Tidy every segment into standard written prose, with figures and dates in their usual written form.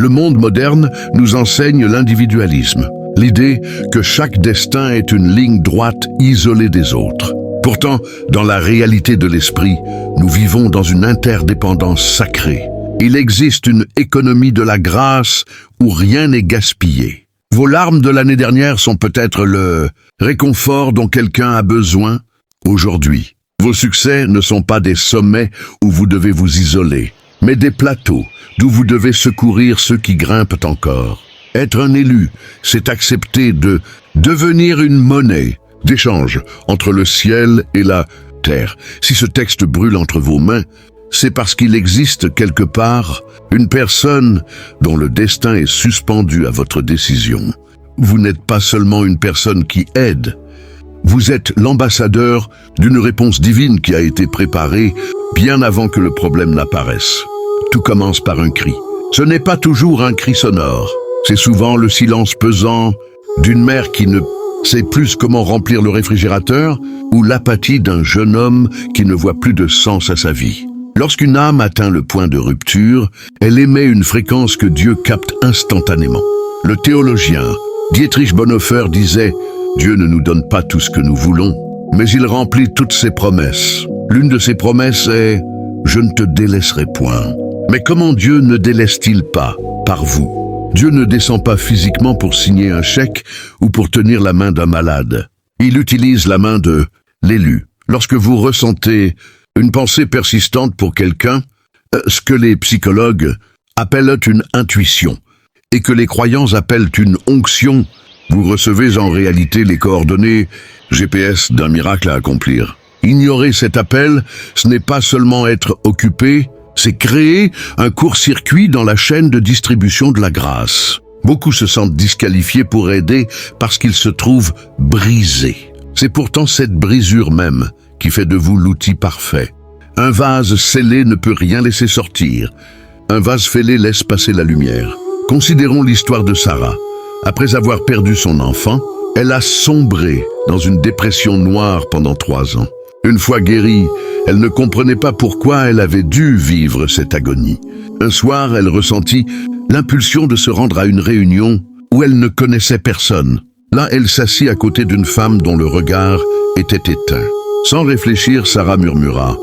Le monde moderne nous enseigne l'individualisme, l'idée que chaque destin est une ligne droite isolée des autres. Pourtant, dans la réalité de l'esprit, nous vivons dans une interdépendance sacrée. Il existe une économie de la grâce où rien n'est gaspillé. Vos larmes de l'année dernière sont peut-être le réconfort dont quelqu'un a besoin aujourd'hui. Vos succès ne sont pas des sommets où vous devez vous isoler, mais des plateaux d'où vous devez secourir ceux qui grimpent encore. Être un élu, c'est accepter de devenir une monnaie d'échange entre le ciel et la terre. Si ce texte brûle entre vos mains, c'est parce qu'il existe quelque part une personne dont le destin est suspendu à votre décision. Vous n'êtes pas seulement une personne qui aide, vous êtes l'ambassadeur d'une réponse divine qui a été préparée bien avant que le problème n'apparaisse. Tout commence par un cri. Ce n'est pas toujours un cri sonore, c'est souvent le silence pesant d'une mère qui ne sait plus comment remplir le réfrigérateur ou l'apathie d'un jeune homme qui ne voit plus de sens à sa vie. Lorsqu'une âme atteint le point de rupture, elle émet une fréquence que Dieu capte instantanément. Le théologien Dietrich Bonhoeffer disait « Dieu ne nous donne pas tout ce que nous voulons, mais il remplit toutes ses promesses. L'une de ses promesses est « Je ne te délaisserai point ». Mais comment Dieu ne délaisse-t-il pas par vous ? Dieu ne descend pas physiquement pour signer un chèque ou pour tenir la main d'un malade. Il utilise la main de l'élu. Lorsque vous ressentez une pensée persistante pour quelqu'un, ce que les psychologues appellent une intuition et que les croyants appellent une onction, vous recevez en réalité les coordonnées GPS d'un miracle à accomplir. Ignorer cet appel, ce n'est pas seulement être occupé, c'est créer un court-circuit dans la chaîne de distribution de la grâce. Beaucoup se sentent disqualifiés pour aider parce qu'ils se trouvent brisés. C'est pourtant cette brisure même qui fait de vous l'outil parfait. Un vase scellé ne peut rien laisser sortir. Un vase fêlé laisse passer la lumière. Considérons l'histoire de Sarah. Après avoir perdu son enfant, elle a sombré dans une dépression noire pendant 3 ans. Une fois guérie, elle ne comprenait pas pourquoi elle avait dû vivre cette agonie. Un soir, elle ressentit l'impulsion de se rendre à une réunion où elle ne connaissait personne. Là, elle s'assit à côté d'une femme dont le regard était éteint. Sans réfléchir, Sarah murmura.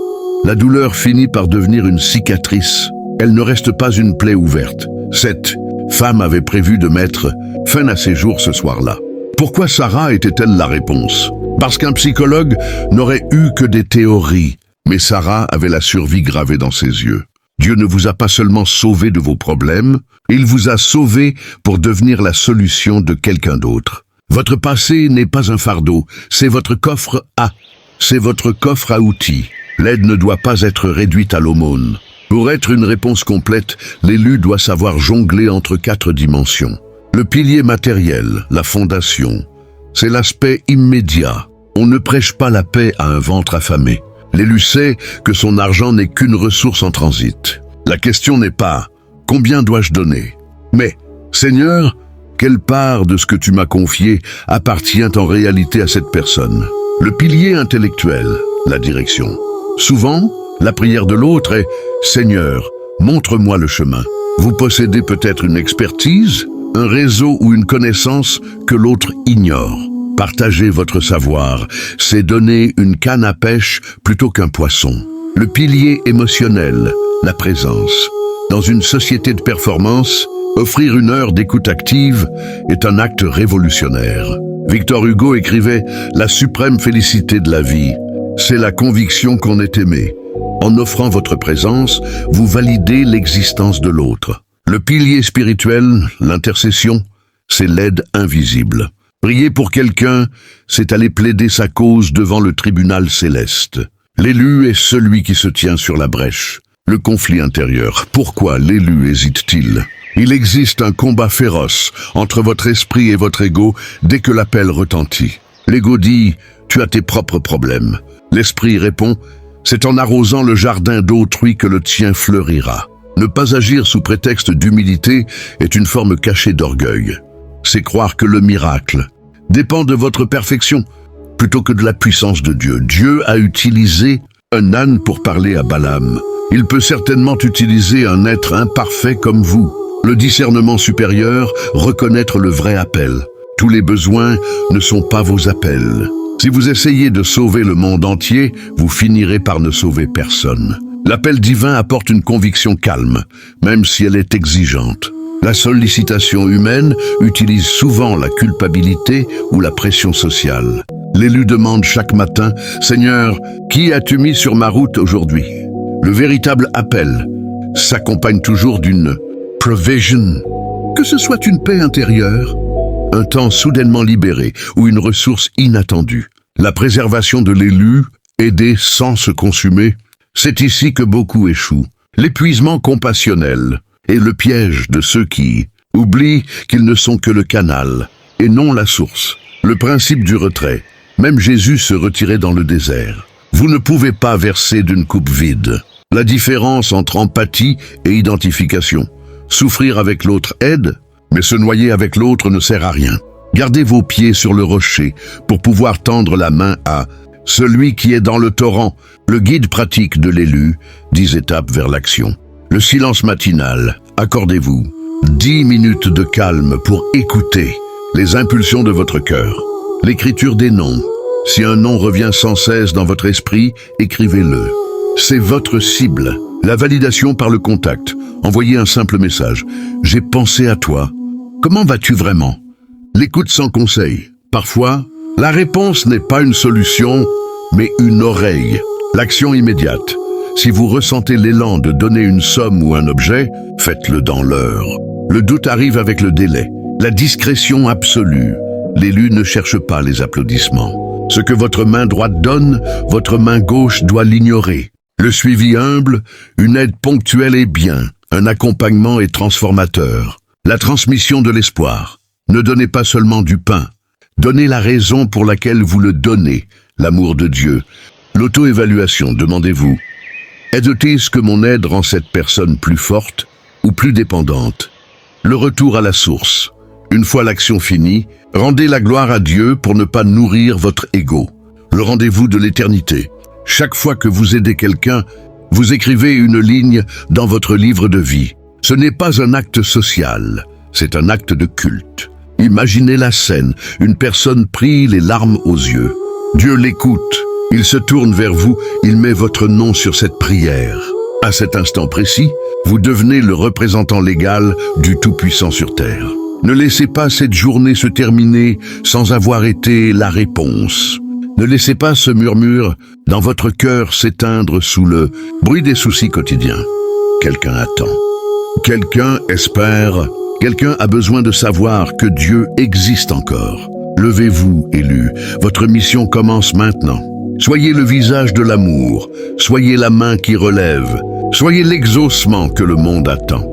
La douleur finit par devenir une cicatrice. Elle ne reste pas une plaie ouverte. Cette femme avait prévu de mettre fin à ses jours ce soir-là. Pourquoi Sarah était-elle la réponse ? Parce qu'un psychologue n'aurait eu que des théories, mais Sarah avait la survie gravée dans ses yeux. Dieu ne vous a pas seulement sauvé de vos problèmes, il vous a sauvé pour devenir la solution de quelqu'un d'autre. Votre passé n'est pas un fardeau, c'est votre coffre à outils. L'aide ne doit pas être réduite à l'aumône. Pour être une réponse complète, l'élu doit savoir jongler entre 4 dimensions. Le pilier matériel, la fondation, c'est l'aspect immédiat. On ne prêche pas la paix à un ventre affamé. L'élu sait que son argent n'est qu'une ressource en transit. La question n'est pas « combien dois-je donner ?» mais « Seigneur, quelle part de ce que tu m'as confié appartient en réalité à cette personne ?» Le pilier intellectuel, la direction. Souvent, la prière de l'autre est « Seigneur, montre-moi le chemin ». Vous possédez peut-être une expertise, un réseau ou une connaissance que l'autre ignore. Partagez votre savoir, c'est donner une canne à pêche plutôt qu'un poisson. Le pilier émotionnel, la présence. Dans une société de performance, offrir 1 heure d'écoute active est un acte révolutionnaire. Victor Hugo écrivait « La suprême félicité de la vie, c'est la conviction qu'on est aimé. En offrant votre présence, vous validez l'existence de l'autre. » Le pilier spirituel, l'intercession, c'est l'aide invisible. Prier pour quelqu'un, c'est aller plaider sa cause devant le tribunal céleste. L'élu est celui qui se tient sur la brèche. Le conflit intérieur. Pourquoi l'élu hésite-t-il ? Il existe un combat féroce entre votre esprit et votre ego dès que l'appel retentit. L'ego dit « Tu as tes propres problèmes ». L'esprit répond « C'est en arrosant le jardin d'autrui que le tien fleurira ». Ne pas agir sous prétexte d'humilité est une forme cachée d'orgueil. C'est croire que le miracle dépend de votre perfection plutôt que de la puissance de Dieu. Dieu a utilisé un âne pour parler à Balaam. Il peut certainement utiliser un être imparfait comme vous. Le discernement supérieur, reconnaître le vrai appel. Tous les besoins ne sont pas vos appels. Si vous essayez de sauver le monde entier, vous finirez par ne sauver personne. L'appel divin apporte une conviction calme, même si elle est exigeante. La sollicitation humaine utilise souvent la culpabilité ou la pression sociale. L'élu demande chaque matin « Seigneur, qui as-tu mis sur ma route aujourd'hui ?» Le véritable appel s'accompagne toujours d'une provision, que ce soit une paix intérieure, un temps soudainement libéré ou une ressource inattendue. La préservation de l'élu, aider sans se consumer, c'est ici que beaucoup échouent. L'épuisement compassionnel est le piège de ceux qui oublient qu'ils ne sont que le canal et non la source. Le principe du retrait. Même Jésus se retirait dans le désert. Vous ne pouvez pas verser d'une coupe vide. La différence entre empathie et identification. Souffrir avec l'autre aide, mais se noyer avec l'autre ne sert à rien. Gardez vos pieds sur le rocher pour pouvoir tendre la main à celui qui est dans le torrent, le guide pratique de l'élu, 10 étapes vers l'action. Le silence matinal, accordez-vous 10 minutes de calme pour écouter les impulsions de votre cœur. L'écriture des noms. Si un nom revient sans cesse dans votre esprit, écrivez-le. C'est votre cible. La validation par le contact. Envoyez un simple message. J'ai pensé à toi. Comment vas-tu vraiment? L'écoute sans conseil. Parfois, la réponse n'est pas une solution, mais une oreille. L'action immédiate. Si vous ressentez l'élan de donner une somme ou un objet, faites-le dans l'heure. Le doute arrive avec le délai. La discrétion absolue. L'élu ne cherche pas les applaudissements. Ce que votre main droite donne, votre main gauche doit l'ignorer. Le suivi humble, une aide ponctuelle est bien. Un accompagnement est transformateur. La transmission de l'espoir. Ne donnez pas seulement du pain. Donnez la raison pour laquelle vous le donnez, l'amour de Dieu. L'auto-évaluation, demandez-vous. Est-ce que mon aide rend cette personne plus forte ou plus dépendante? Le retour à la source. Une fois l'action finie, rendez la gloire à Dieu pour ne pas nourrir votre ego. Le rendez-vous de l'éternité. Chaque fois que vous aidez quelqu'un, vous écrivez une ligne dans votre livre de vie. Ce n'est pas un acte social, c'est un acte de culte. Imaginez la scène, une personne prie les larmes aux yeux. Dieu l'écoute, il se tourne vers vous, il met votre nom sur cette prière. À cet instant précis, vous devenez le représentant légal du Tout-Puissant sur terre. Ne laissez pas cette journée se terminer sans avoir été la réponse. Ne laissez pas ce murmure dans votre cœur s'éteindre sous le bruit des soucis quotidiens. Quelqu'un attend. Quelqu'un espère. Quelqu'un a besoin de savoir que Dieu existe encore. Levez-vous, élu. Votre mission commence maintenant. Soyez le visage de l'amour. Soyez la main qui relève. Soyez l'exaucement que le monde attend.